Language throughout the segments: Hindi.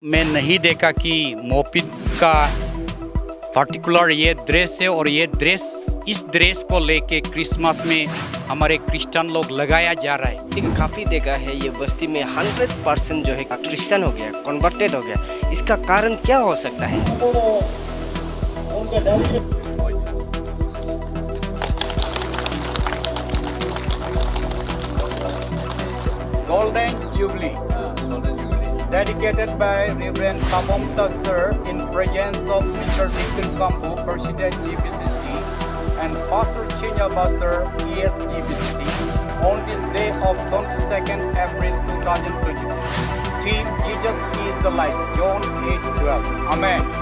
मैं नहीं देखा कि मोपिद का पर्टिकुलर ये ड्रेस है और ये ड्रेस इस ड्रेस को लेके क्रिसमस में हमारे क्रिश्चियन लोग लगाया जा रहा है। लेकिन काफ़ी देखा है ये बस्ती में 100% जो है क्रिश्चियन हो गया, कन्वर्टेड हो गया। इसका कारण क्या हो सकता है? Golden Jubilee, dedicated by Reverend Kapom Sir in presence of Mr. Dickon Kambu, President GBCC, and Pastor Chinya Basser, ESGBCC, on this day of 22nd April 2020. Theme: Jesus is the light, John 8:12. Amen.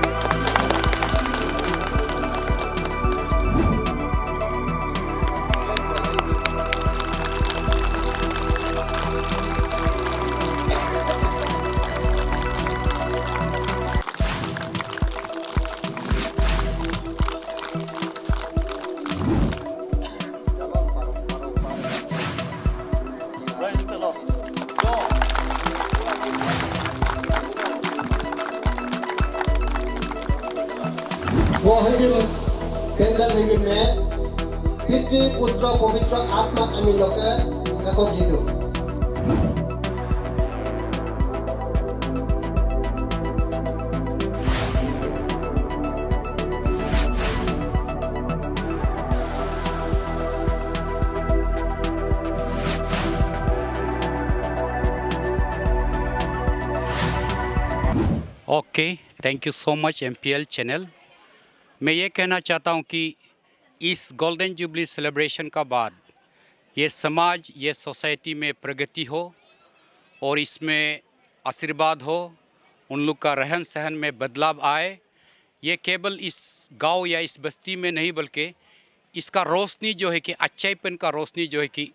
वो हरिम केंद्र लेकिन में पितृ पुत्र पवित्र आत्मा अन्य लोग का जीतो okay, thank you so much MPL channel. मैं ये कहना चाहता हूँ कि इस गोल्डन जुबली सेलिब्रेशन का बाद ये समाज, ये सोसाइटी में प्रगति हो और इसमें आशीर्वाद हो, उन लोग का रहन सहन में बदलाव आए। ये केवल इस गांव या इस बस्ती में नहीं बल्कि इसका रोशनी जो है कि अच्छाईपन का रोशनी जो है कि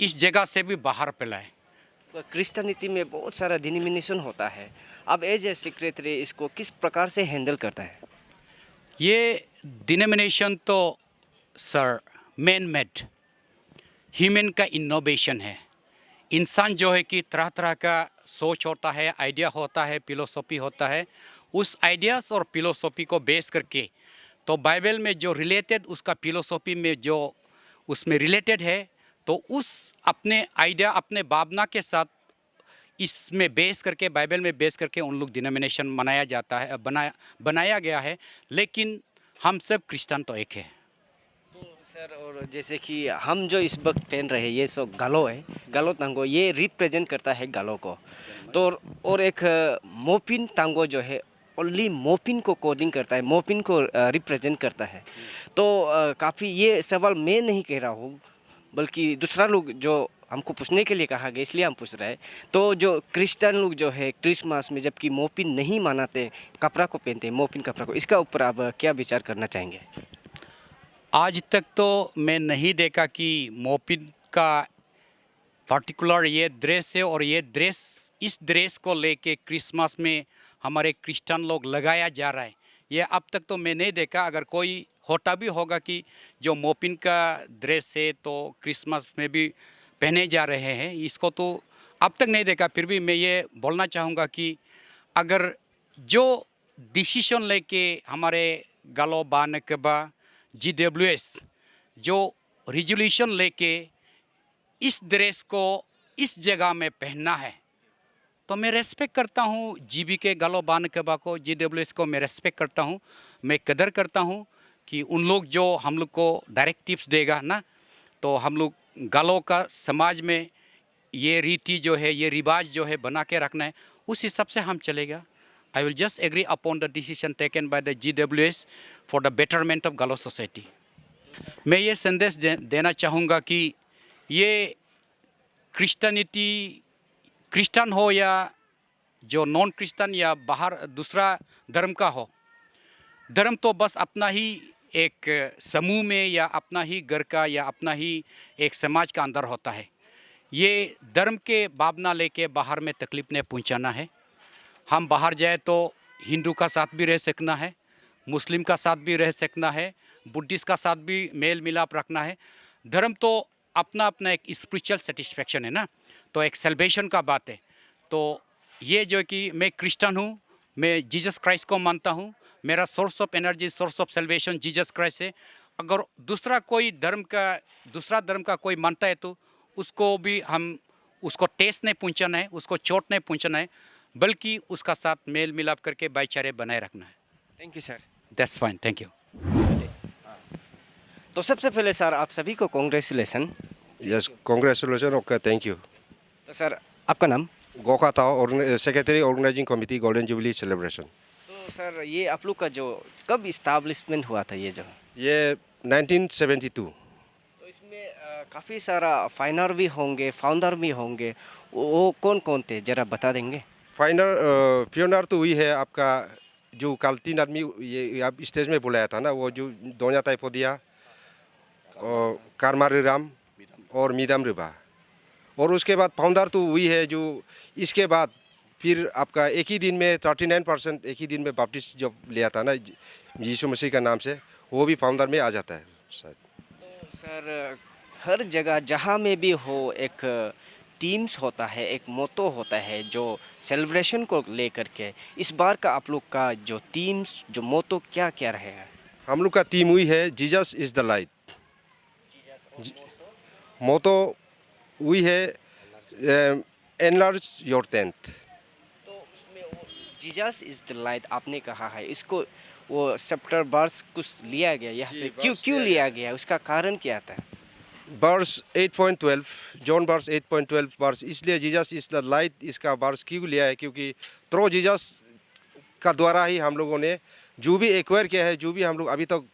इस जगह से भी बाहर फैलाए। क्रिश्चियनिटी में बहुत सारा डिनोमिनेशन होता है। अब एज ए सेक्रेटरी इसको किस प्रकार से हैंडल करता है? ये डिनोमिनेशन तो सर मैन मेड ह्यूमन का इनोवेशन है। इंसान जो है कि तरह तरह का सोच होता है, आइडिया होता है, फिलोसॉफी होता है। उस आइडियाज़ और फिलोसॉफी को बेस करके तो बाइबल में जो रिलेटेड उसका फिलोसॉफी में जो उसमें रिलेटेड है तो उस अपने आइडिया, अपने भावना के साथ इसमें बेस करके, बाइबल में बेस करके उन लोग डिनोमिनेशन मनाया जाता है, बनाया गया है। लेकिन हम सब क्रिश्चियन तो एक है। तो सर, और जैसे कि हम जो इस वक्त पहन रहे हैं ये सब गालो है, गालो तांगो, ये रिप्रेजेंट करता है गालो को। तो और एक मोपिन तांगो जो है ओनली मोपिन को कोडिंग करता है, मोपिन को रिप्रेजेंट करता है। तो काफ़ी ये सवाल मैं नहीं कह रहा हूँ बल्कि दूसरा लोग जो हमको पूछने के लिए कहा गया इसलिए हम पूछ रहे हैं। तो जो क्रिश्चियन लोग जो है क्रिसमस में जबकि मोपिन नहीं मनाते, कपड़ा को पहनते हैं, मोपिन कपड़ा को, इसका ऊपर आप क्या विचार करना चाहेंगे? आज तक तो मैं नहीं देखा कि मोपिन का पर्टिकुलर ये ड्रेस है और ये ड्रेस इस ड्रेस को लेके क्रिसमस में हमारे क्रिश्चियन लोग लगाया जा रहा है। ये अब तक तो मैं नहीं देखा। अगर कोई होता भी होगा कि जो मोपिन का ड्रेस है तो क्रिसमस में भी पहने जा रहे हैं, इसको तो अब तक नहीं देखा। फिर भी मैं ये बोलना चाहूँगा कि अगर जो डिसीजन लेके हमारे गालो बानकबा GWS जो रिजोल्यूशन लेके इस ड्रेस को इस जगह में पहनना है तो मैं रेस्पेक्ट करता हूँ। GBK गालो बानकबा को, GWS को मैं रेस्पेक्ट करता हूँ, मैं कदर करता हूँ कि उन लोग जो हम लोग को डायरेक्टिव्स देगा ना, तो हम लोग गालों का समाज में ये रीति जो है, ये रिवाज जो है बना के रखना है, उस हिसाब से हम चलेगा। I will just agree upon the decision taken by the GWS for the betterment of Galo society. मैं ये संदेश देना चाहूँगा कि ये क्रिश्चियनिटी, क्रिश्चियन हो या जो नॉन क्रिश्चियन या बाहर दूसरा धर्म का हो, धर्म तो बस अपना ही एक समूह में या अपना ही घर का या अपना ही एक समाज का अंदर होता है। ये धर्म के भावना लेके बाहर में तकलीफ नहीं पहुंचाना है। हम बाहर जाए तो हिंदू का साथ भी रह सकना है, मुस्लिम का साथ भी रह सकना है, बुद्धिस्ट का साथ भी मेल मिलाप रखना है। धर्म तो अपना अपना एक स्पिरिचुअल सेटिस्फेक्शन है ना, तो एक सेलिब्रेशन का बात है। तो ये जो कि मैं क्रिश्चियन हूँ, मैं जीसस क्राइस्ट को मानता हूँ, मेरा source of energy, source of salvation Jesus Christ है। अगर दूसरा धर्म का कोई मानता है तो उसको भी हम उसको ठेस नहीं पहुंचाना है, उसको चोट नहीं पहुंचाना है, बल्कि उसका साथ मेल मिलाप करके भाईचारे बनाए रखना है। Thank you sir. That's fine, thank you. तो सबसे पहले सर आप सभी को congratulation. Yes, congratulations. Okay, thank you. तो सर आपका नाम? Gokha Tao, secretary organising committee golden jubilee celebration. तो सर ये आप लोग का जो कब इस्टेब्लिशमेंट हुआ था ये जो? ये 1972। तो इसमें काफ़ी सारा फाइनर भी होंगे, फाउंडर भी होंगे, वो कौन कौन थे ज़रा बता देंगे? पियोनर तो वही है आपका जो कल 3 आदमी ये आप स्टेज में बुलाया था ना, वो जो दोन्या ताइपोदिया और कारमारी राम और मीदम रिबा। और उसके बाद फाउंडर तो वही है जो इसके बाद फिर आपका एक ही दिन में 39% एक ही दिन में बपटिस्ट जब लिया था ना यीशु मसीह का नाम से, वो भी फाउंडर में आ जाता है शायद। तो सर हर जगह जहाँ में भी हो एक टीम्स होता है, एक मोटो होता है जो सेलिब्रेशन को लेकर के। इस बार का आप लोग का जो टीम्स जो मोटो क्या क्या रहेगा? हम लोग का टीम वही है, जीसस इज़ द लाइट। मोटो वही है, एनलार्ज योर टेंट। तो उसमें वो जीसस इज़ द लाइट आपने कहा है, इसको वो चैप्टर वर्स कुछ लिया गया यहाँ से, क्यों लिया गया, उसका कारण क्या था? वर्स 8.12, जॉन वर्स 8.12 वर्स, इसलिए जीसस इज़ द लाइट इसका वर्स क्यों लिया है, क्योंकि थ्रू जीसस का द्वारा ही हम लोगों ने जो भी एक्वायर किया है, जो भी हम लोग अभी तक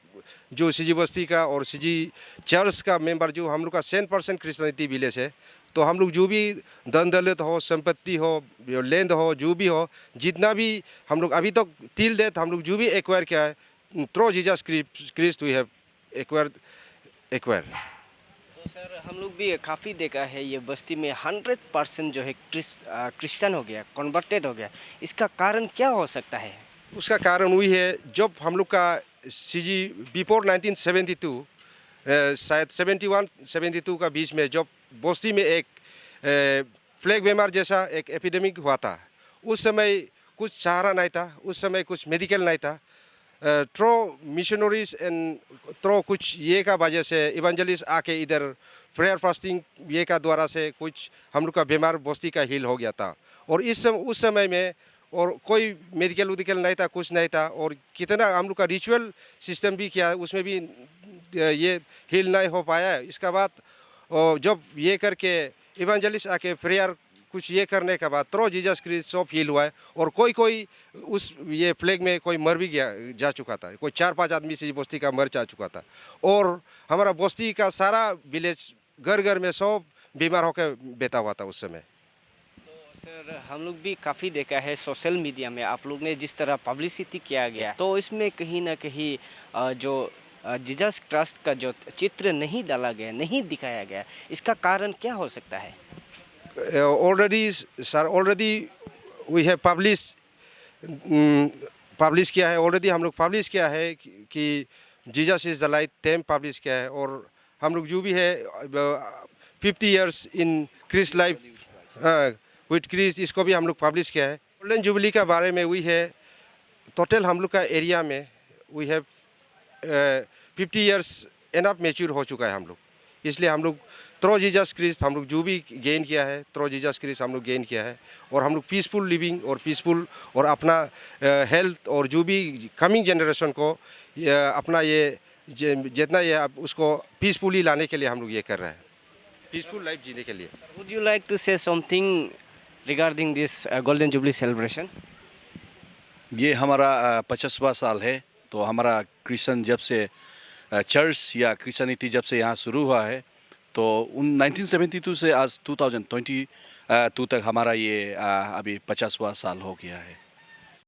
जो सीजी बस्ती का और सीजी चर्च का मेंबर जो हम लोग का 100% क्रिश्चियनिटी विलेज है, तो हम लोग जो भी धन दौलत हो, संपत्ति हो, लैंड हो, जो भी हो, जितना भी हम लोग अभी तक टिल डेथ हम लोग जो भी एक्वायर किया है through Jesus Christ we have acquire. तो सर हम लोग भी काफ़ी देखा है ये बस्ती में 100% जो है क्रिश्चियन हो गया, कन्वर्टेड हो गया। इसका कारण क्या हो सकता है? उसका कारण वही है, जब हम लोग का सीजी बिफोर 1972 शायद 71-72 का बीच में जब बस्ती में एक फ्लैग बीमार जैसा एक एपिडेमिक हुआ था, उस समय कुछ सहारा नहीं था, उस समय कुछ मेडिकल नहीं था। थ्रो मिशनरीज एंड थ्रो कुछ ये का वजह से इवेंजलिस्ट आके इधर प्रेयर फास्टिंग ये का द्वारा से कुछ हम लोग का बीमार बस्ती का हील हो गया था। और उस समय में और कोई मेडिकल उडिकल नहीं था, कुछ नहीं था, और कितना हम लोग का रिचुअल सिस्टम भी किया, उसमें भी ये हील नहीं हो पाया। इसके बाद जब ये करके इवेंजलिस्ट आके प्रेयर कुछ ये करने के बाद थ्रू जीसस क्राइस्ट सब हील हुआ है। और कोई उस ये प्लेग में कोई मर भी जा चुका था, कोई 4-5 आदमी से बस्ती का मर जा चुका था। और हमारा बस्ती का सारा विलेज घर घर में सब बीमार होकर बैठा हुआ था उस समय। सर हम लोग भी काफ़ी देखा है सोशल मीडिया में आप लोग ने जिस तरह पब्लिसिटी किया गया, तो इसमें कहीं ना कहीं जो जीसस क्राइस्ट का जो चित्र नहीं डाला गया, नहीं दिखाया गया, इसका कारण क्या हो सकता है? ऑलरेडी वी हैव पब्लिश किया है, ऑलरेडी हम लोग पब्लिश किया है कि Jesus is the light theme publish किया है। और हम लोग जो भी है 50 years in Christ life with Christ, इसको भी हम लोग पब्लिश किया है। गोल्डन जुबली का बारे में वही है, टोटल हम लोग का एरिया में we have 50 years enough mature हो चुका है हम लोग। इसलिए हम लोग थ्रू जीसस क्राइस्ट हम लोग जो भी गेन किया है, थ्रू जीसस क्राइस्ट हम लोग गेन किया है। और हम लोग पीसफुल लिविंग और पीसफुल और अपना हेल्थ और जो भी कमिंग जनरेशन को अपना ये जितना ये आप उसको पीसफुली लाने के लिए हम लोग ये कर रहे हैं, पीसफुल लाइफ जीने के लिए। Would you like to say something regarding this golden jubilee celebration? ये हमारा 50वां साल है। तो हमारा क्रिश्चियन जब से चर्च या क्रिश्चियनिटी जब से यहाँ शुरू हुआ है, तो 1972 से आज 2022 तक हमारा ये अभी 50वां साल हो गया है।